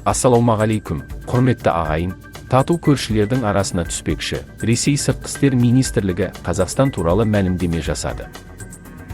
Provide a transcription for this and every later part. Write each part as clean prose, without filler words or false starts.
Ассалаумағалейкум, құрметті ағайын. Тату көршілердің арасына түспекші, Ресей Сыртқы істер министрлігі Қазақстан туралы мәлімдеме жасады.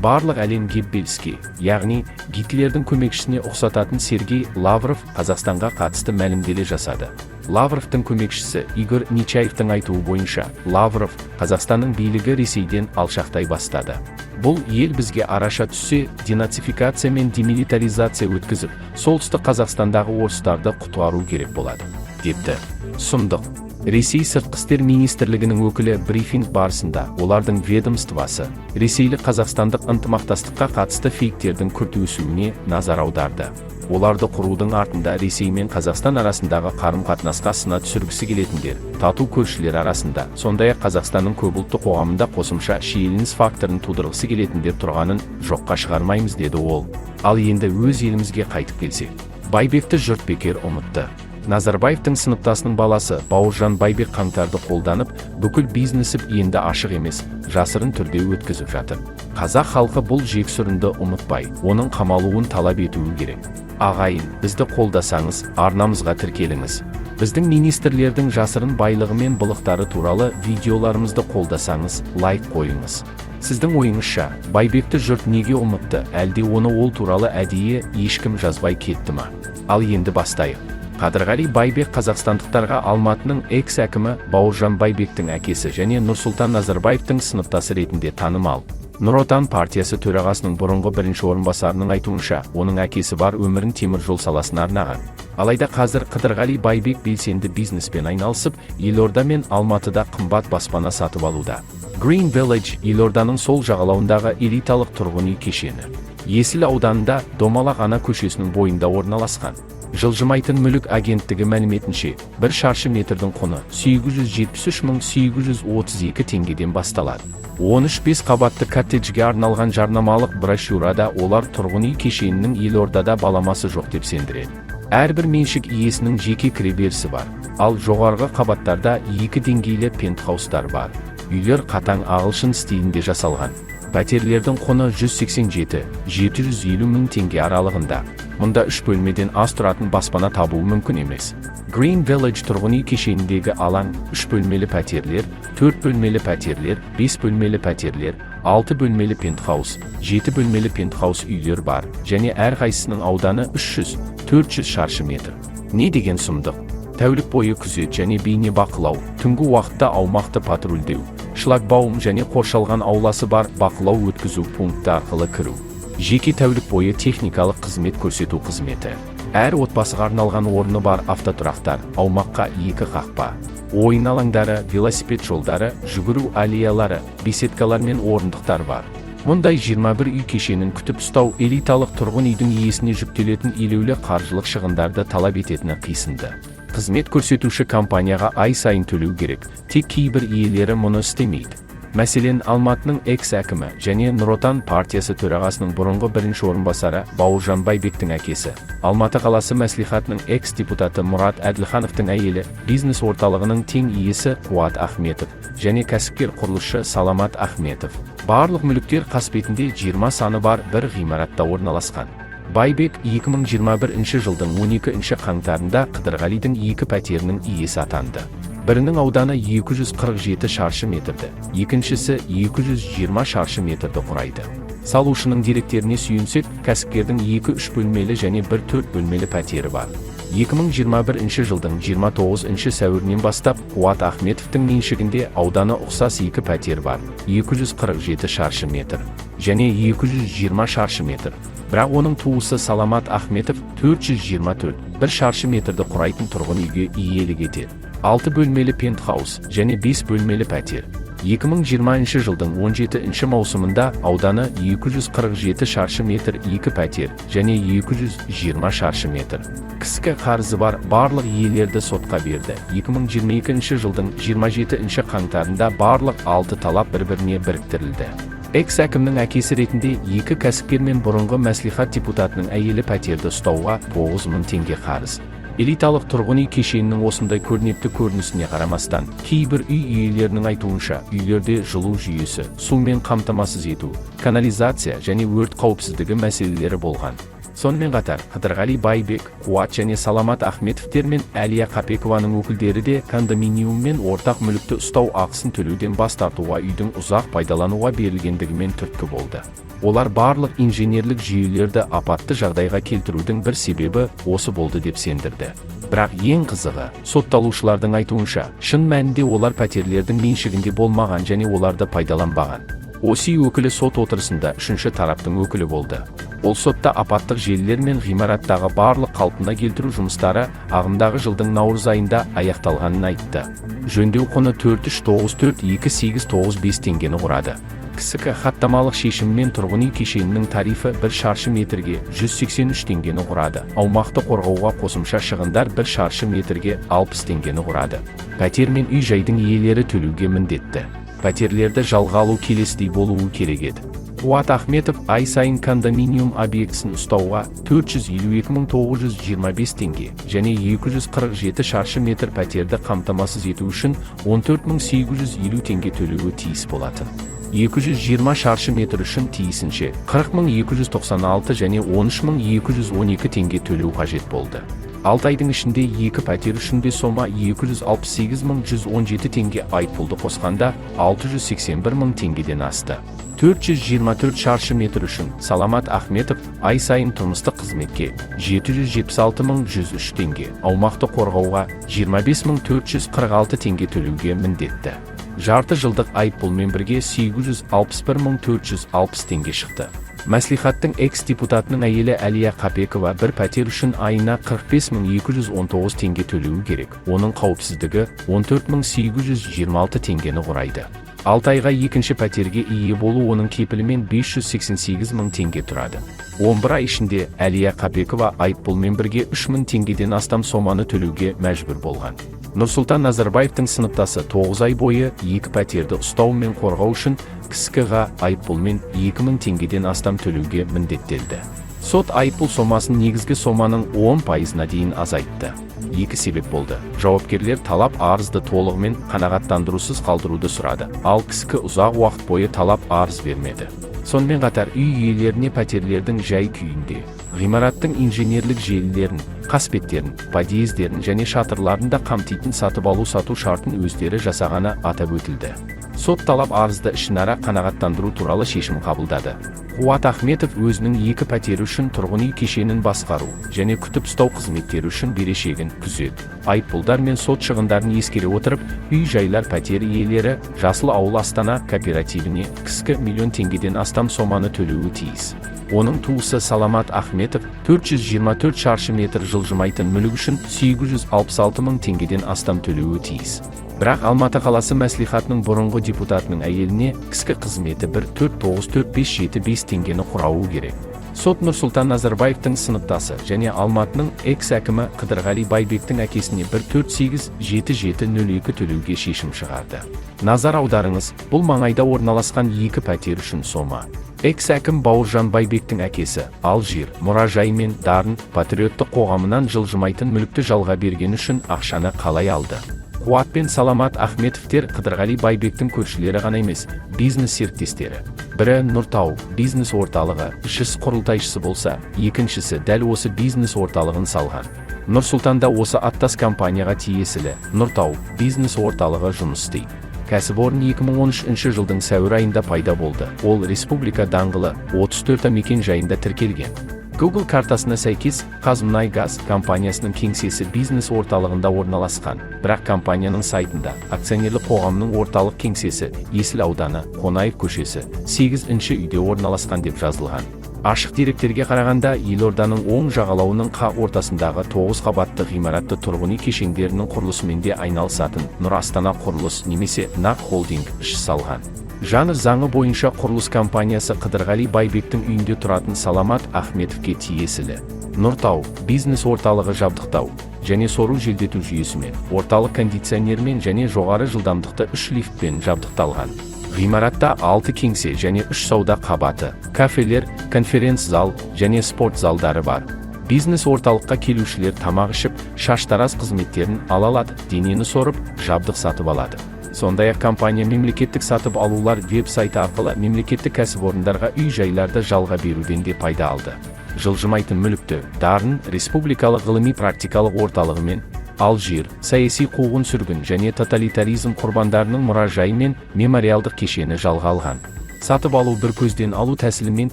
Барлық әлемге белгілі, яғни Гитлердің көмекшісіне ұқсататын Сергей Лавров Қазақстанға қатысты мәлімдеме жасады. Лавровтың көмекшісі Игорь Нечаевтың айтуы бойынша, Лавров Қазақстанның билігі Ресейден алшақтай бастады. Бұл ел бізге араша түссе, денацификация мен демилитаризация өткізіп, солтүстік Қазақстандағы орыстарды құтқару керек болады, депті. Сұмдық. Ресей Сыртқы істер министрлігінің өкілі брифинг барысында олардың ведомствосы ресейлік қазақстандық ынтымақтастыққа қатысты фейктердің күрт өсуіне назар аударды. Оларды құрудың артында Ресей мен Қазақстан арасындағы қарым-қатынасқа сына түсіргісі келетіндер, тату көршілер арасында, сондай-ақ Қазақстанның көпұлтты қоғамында қосымша шиеленіс факторын тудырғысы келетіндер тұрғанын жоққа шығармаймыз, деді ол. Ал енді өз елімізге қайтып келсек, Байбекті жұрт бекер ұмытты. Назарбаевтың сыныптасының баласы Бауыржан Байбек қаңтарды қолданып, бүкіл бизнесіп енді ашық емес, жасырын түрде өткізіп жатыр. Қазақ халқы бұл жексұрынды ұмытпай, оның қамалуын талап етуі керек. Ағайын, бізді қолдасаңыз, арнамызға тіркеліңіз. Біздің министрлердің жасырын байлығы мен былықтары туралы видеоларымызды қолдасаңыз, лайк қойыңыз. Сіздің ойыңызша, Байбекті жұрт неге ұмытты, әлде оны ол туралы әдейі ешкім жазбай кетті ма? Ал енді бастайық. Қадырғали Байбек қазақстандықтарға Алматының экс-әкімі Бауыржан Байбектің әкесі және Нұрсұлтан Назарбаевтың сыныптасы ретінде танымал. Нұр Отан партиясы төрағасының бұрынғы бірінші орынбасарының айтуынша, оның әкесі бар өмірін темір жол саласына арнаған. Алайда қазір Қадырғали Байбек белсенді бизнеспен айналысып, Елорда мен Алматыда қымбат баспана сатып алуда. Green Village Елорданың сол жағалауындағы элиталық тұрғын үй кешені. Есіл ауданында Домалақ ана көшесінің бойында орналасқан. Жылжымайтын мүлік агенттігі мәліметінше, бір шаршы метрдің құны 873.832 теңгеден басталады. 13 қабатты коттеджге арналған жарнамалық брошюрада олар тұрғын үй кешенінің Елордада баламасы жоқ деп сендіреді. Әрбір меншік иесінің жеке кіреберісі бар, ал жоғарғы қабаттарда 2 деңгейлі пентхаустар бар. Үйлер қатаң ағылшын стилінде жасалған. Пәтерлердің құны 187-750 мың теңге аралығында. Мұнда 3 бөлмеден аз тұратын баспана табуы мүмкін емес. Green Village тұрғын үй кешеніндегі алаң 3 бөлмелі пәтерлер, 4 бөлмелі пәтерлер, 5 бөлмелі пәтерлер, 6 бөлмелі пентхаус, 7 бөлмелі пентхаус үйлер бар, және әрқайсысының ауданы 300-400 шаршы метр. Не деген сұмдық? Тәулік бойы күзет және бейне бақылау, түнгі уақытта аумақты патрульдеу, шлагбаум және қоршалған ауласы бар бақылау өткізу пункті арқылы кіру. Жеке тәулік бойы техникалық қызмет көрсету қызметі. Әр отбасыға арналған орны бар автотұрақтар, аумаққа 2 қақпа. Ойын алаңдары, велосипед жолдары, жүгіру аллеялары, беседкалар мен орындықтар бар. Мұндай 21 үй кешенін күтіп ұстау элиталық тұрғын үйдің иесіне жүктелетін елеулі қаржылық шығындарды талап ететіні қисынды. Қызмет көрсетуші компанияға ай сайын төлеу керек, тек кейбір иелері мұны істемейді. Мәселен, Алматының экс-әкімі және Нұр Отан партиясы төрағасының бұрынғы бірінші орынбасары Бауыржан Байбектің әкесі, Алматы қаласы мәслихатының экс-депутаты Мұрат Әділхановтың әйелі, бизнес орталығының тең иесі Қуат Ахметов және кәсіпкер құрылысшы Саламат Ахметов. Барлық мүліктер қасбетінде 20 саны бар бір ғимаратта орналасқан. Байбек 2021 жылдың 12 қаңтарында Қыдырғалидың 2 пәтерінің иесі атанды. Бірінің ауданы 247 шаршы метрді, екіншісі 220 шаршы метрді құрайды. Салушының деректеріне сүйенсек, кәсіпкердің 2-3 бөлмелі және 1-4 бөлмелі пәтері бар. 2021 жылдың 29 сәуірінен бастап Қуат Ахметовтың меншігінде ауданы ұқсас 2 пәтер бар, 247 шаршы метр және 220 шаршы метр. Бірақ оның туысы Саламат Ахметов 424, 1 шаршы метрді құрайтын тұрғын үйге иелік етеді. 6 бөлмелі пентхаус және 5 бөлмелі пәтер. 2020 жылдың 17 маусымында ауданы 247 шаршы метр 2 пәтер және 220 шаршы метр. Кіскі қарызы бар барлық иелерді сотқа берді. 2022 жылдың 27 қаңтарында барлық 6 талап бір-біріне біріктірілді. Экс-әкімнің әкесі ретінде 2 кәсіпкер мен бұрынғы мәслихат депутатының әйелі пәтерді ұстауға 9 мың теңге қарыз. Элиталық тұрғын үй кешенінің осындай көрнекті көрінісіне қарамастан, кейбір үй иелерінің айтуынша, үйлерде жылу жүйесі, сумен қамтамасыз ету, канализация және өрт қауіпсіздігі мәселелері болған. Сонымен қатар, Қыдырғали Байбек, Қуат және Саламат Ахметовтер мен Әлия Қапекованың өкілдері де кондоминиум мен ортақ мүлікті ұстау ақысын төлеуден бас тартуға үйдің ұзақ пайдалануға берілгендігімен түрткі болды. Олар барлық инженерлік жүйелерді апатты жағдайға келтірудің бір себебі осы болды деп сендірді. Бірақ ең қызығы, сотталушылардың айтуынша, шын мәнінде олар пәтерлердің меншігінде болмаған және оларды пайдаланбаған. Осы өкілі сот отырысында үшінші тараптың өкілі болды. Ол сотта апаттық желілер мен ғимараттағы барлық қалпына келтіру жұмыстары ағымдағы жылдың наурыз айында аяқталғанын айтты. Жөндеу құны 4394295 теңгені құрады. КСК хаттамалық шешіммен тұрғын үй кешенінің тарифі 1 шаршы метрге 183 теңгені құрады. Аумақты қорғауға қосымша шығындар 1 шаршы метрге 60 теңгені құрады. Пәтер мен үй жайдың иелері төлеуге міндетті. Пәтерлерді жалға алу келесідей болуы керек еді. Қуат Ахметов ай сайын кондоминиум объектісін ұстауға 452.925 теңге және 247 шаршы метр пәтерді қамтамасыз ету үшін 14.850 теңге төлеуі тиіс болатын. 220 шаршы метр үшін тиісінше 40.296 және 13.212 теңге төлеу қажет болды. 6 айдың ішінде 2 пәтер үшін де сома 268.117 теңге айыппұлды қосқанда 681.000 теңгеден асты. 424 шаршы метр үшін Саламат Ахметов ай сайын тұрмыстық қызметке 776.103 теңге, аумақты қорғауға 25.446 теңге төлеуге міндетті. Жарты жылдық айыппұлмен бірге 861.460 теңге шықты. Мәслихаттың экс-депутатының әйелі Әлия Қапекова бір пәтер үшін айына 45.219 теңге төлеуі керек. Оның қауіпсіздігі 14.826 теңгені құрайды. 6 айға екінші пәтерге ие болу оның кепілімен 588.000 теңге тұрады. 11 ай ішінде Әлия Қапекова айыппұлмен бірге 3.000 теңгеден астам соманы төлеуге мәжбүр болған. Нұрсұлтан Назарбаевтың сыныптасы 9 ай бойы 2 пәтерді ұстау мен қорғау үшін КСК-ға айыппұлмен 2.000 теңгеден астам төлеуге міндеттелді. Сот айыппұл сомасын негізгі соманың 10%-на дейін азайтты. 2 себеп болды. Жауапкерлер талап арызды толығымен қанағаттандырусыз қалдыруды сұрады, ал КСК ұзақ уақыт бойы талап арыз бермеді. Сонымен қатар үй иелеріне пәтерлердің жай күйінде, ғимараттың инженерлік желілерін, қасбеттерін, подъездерін және шатырларын да қамтитын сатып алу-сату шартын өздері жасағаны атап өтілді. Сот талап арызды ішінара қанағаттандыру туралы шешім қабылдады. Қуат Ахметов өзінің 2 пәтері үшін тұрғын үй кешенін басқару және күтіп ұстау қызметтері үшін берешегін күзет. Айыппұлдар мен сот шығындарын ескере отырып, үй жайлар пәтер иелері Жасыл ауыл Астана кооперативіне КСК миллион теңгеден астам соманы төлеуі тиіс. Оның туысы Саламат Ахметов 424 шаршы метр жылжымайтын мүлік үшін 866.000 теңгеден астам төлеуі тиіс. Бірақ Алматы қаласы мәслихатының бұрынғы депутатының әйеліне КСК қызметі 1,494,575 теңгені құрауы керек. Сот Нұрсұлтан Назарбаевтың сыныптасы және Алматының экс-әкімі Қыдырғали Байбектің әкесіне 1,487,702 төлеуге шешім шығарды. Назар аударыңыз, бұл маңайда орналасқан 2 пәтер үшін сома. Экс-әкім Бауыржан Байбектің әкесі Алжир, мұражай мен Дарын патриоттық қоғамынан жылжымайтын мүлікті жалға берген үшін ақшаны қалай алды? Қуат пен Саламат Ахметовтер Қыдырғали Байбектің көршілері ғана емес, бизнес серіктестері. Бірі Нұртау бизнес орталығы ішіс құрылтайшысы болса, екіншісі дәл осы бизнес орталығын салған. Нұрсұлтанда осы аттас компанияға тиесілі Нұртау бизнес орталығы жұмыс істейді. Кәсіпорын 2013 жылдың сәуір айында пайда болды. Ол Республика даңғылы 34 мекен жайында тіркелген. Google картасына сәйкес Қазмұнайгаз компаниясының кеңсесі бизнес орталығында орналасқан. Бірақ компанияның сайтында акционерлік қоғамның орталық кеңсесі Есіл ауданы, Қонаев көшесі, 8-ші үйде орналасқан деп жазылған. Ашық деректерге қарағанда, елорданың оң жағалауының қақ ортасындағы 9 қабатты ғимаратты тұрғын үй кешендерінің құрылысымен де айналысатын Нұр Астана құрылыс немесе НАК холдинг іс салған. Жанр заңы бойынша құрылыс компаниясы Қыдырғали Байбектің үйінде тұратын Саламат Ахметовке тиесілі. Нұртау бизнес орталығы жабдықтау және сору желдету жүйесімен, орталық кондиционермен және жоғары жылдамдықты 3 лифтпен жабдықталған. Ғимаратта 6 кеңсе және 3 сауда қабаты, кафелер, конференц-зал және спорт залдары бар. Бизнес орталыққа келушілер тамақ ішіп, шаштараз қызметтерін ала алады, денені сорып, жабдық сатып алады. Сондай-ақ компания мемлекеттік сатып алулар веб-сайты арқылы мемлекеттік кәсіпорындарға үй жайларды жалға беруден де пайда алды. жылжымайтын мүлікті, дарын, республикалық ғылыми-практикалық орталығы мен Алжир, саяси қуғын-сүргін және тоталитаризм құрбандарының мұражайы мен мемориалдық кешені жалға алған. Сатып алу бір көзден алу тәсілімен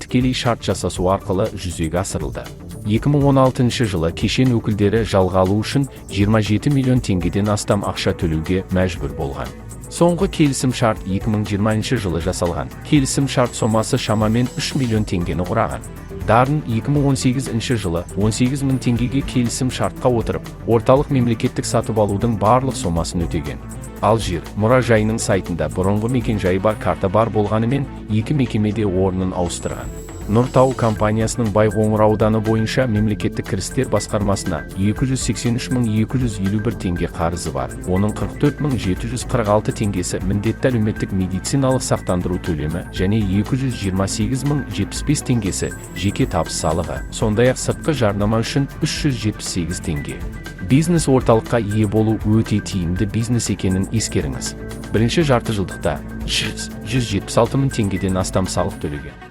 тікелей шарт жасасу арқылы жүзеге асырылды. 2016 жылы кешен өкілдері жалға алу үшін 27 миллион теңгеден астам ақша төлеуге мәжбүр болған. Соңғы келісім шарт 2020 жылы жасалған. Келісім шарт сомасы шамамен 3 миллион теңгені құраған. Дарын 2018 жылы 18 мың теңгеге келісім шартқа отырып, орталық мемлекеттік сатып алудың барлық сомасын өтеген. Алжир мұражайының сайтында бұрынғы мекенжайы бар карта бар болғанымен, екі мекемеде орнын ауыстырған. Нұртау компаниясының Байқоңыр ауданы бойынша мемлекеттік кірістер басқармасына 283.251 теңге қарызы бар. Оның 44.746 теңгесі міндетті әлеуметтік медициналық сақтандыру төлемі және 228.075 теңгесі жеке табыс салығы, сондай-ақ сыртқы жарнама үшін 378 теңге. Бизнес орталыққа ие болу өте тиімді бизнес екенін ескеріңіз. Бірінші жарты жылдықта 176 мың теңгеден астам салық төлеген.